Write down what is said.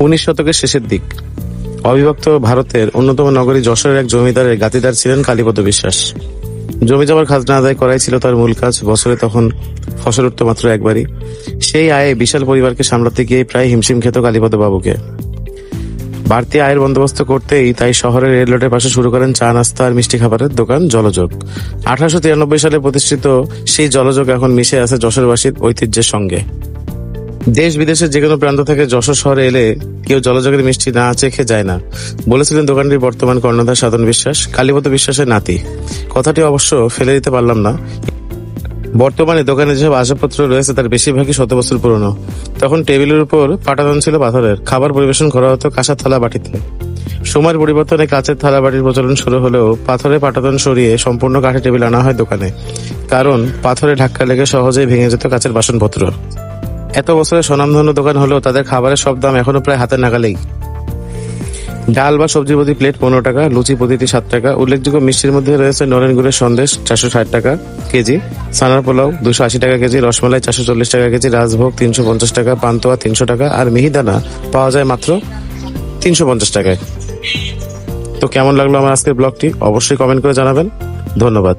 19 শতকের শেষের দিক অবিভক্ত ভারতের অন্যতম নগরী যশোরের এক জমিদারের গাতিদার ছিলেন কালীপদ বিশ্বাস। জমি জমার খাজনা আদায় করাই ছিল তার মূল কাজ। বছরে তখন ফসল উঠত মাত্র একবারই। সেই আয়ে বিশাল পরিবারকে সামলাতে গিয়ে প্রায় হিমশিম খেত কালীপদ বাবুকে। বাড়তি আয়ের বন্দোবস্ত করতেই তাই শহরের রেল রোডের পাশে শুরু করেন চা, নাস্তা আর মিষ্টি খাবারের দোকান জলযোগ। 1893 সালে প্রতিষ্ঠিত সেই জলযোগ এখন মিশে আছে যশোরবাসীর ঐতিহ্যের সঙ্গে। দেশ বিদেশের যে কোনো প্রান্ত থেকে যশোর শহরে এলে কেউ জলযোগের মিষ্টি না চেখে যায় না, বলেছিলেন দোকানটির বর্তমান কর্ণধার সাধন বিশ্বাস, কালীপদ বিশ্বাসের নাতি। কথাটি অবশ্য ফেলে দিতে পারলাম না। বর্তমানে দোকানে যেসব আসবাবপত্র রয়েছে তার বেশিরভাগই 100 বছর পুরনো। তখন টেবিলের উপর পাটাতন ছিল পাথরের, খাবার পরিবেশন করা হতো কাঁসার থালা বাটিতে। সময়ের পরিবর্তনে কাঁচের থালা বাটির প্রচলন শুরু হলেও পাথরে পাটাতন সরিয়ে সম্পূর্ণ কাঠের টেবিল আনা হয় দোকানে, কারণ পাথরে ধাক্কা লেগে সহজেই ভেঙে যেত কাঁচের বাসনপত্র। এত বছরের স্বনামধন্য দোকান হলেও তাদের খাবারের সব দাম এখনো প্রায় হাতের নাগালেই। ডাল বা সবজি প্রতি প্লেট 15 টাকা, লুচি প্রতিটি 7 টাকা। উল্লেখযোগ্য মিষ্টির মধ্যে রয়েছে নরেন গুড়ের সন্দেশ 460 টাকা কেজি, ছানার পোলাও 280 টাকা কেজি, রসমালাই 440 টাকা কেজি, রাজভোগ 350 টাকা, পান্তুয়া 300 টাকা আর মিহিদানা পাওয়া যায় মাত্র 350 টাকায়। তো কেমন লাগলো আমার আজকের ব্লগটি অবশ্যই কমেন্ট করে জানাবেন। ধন্যবাদ।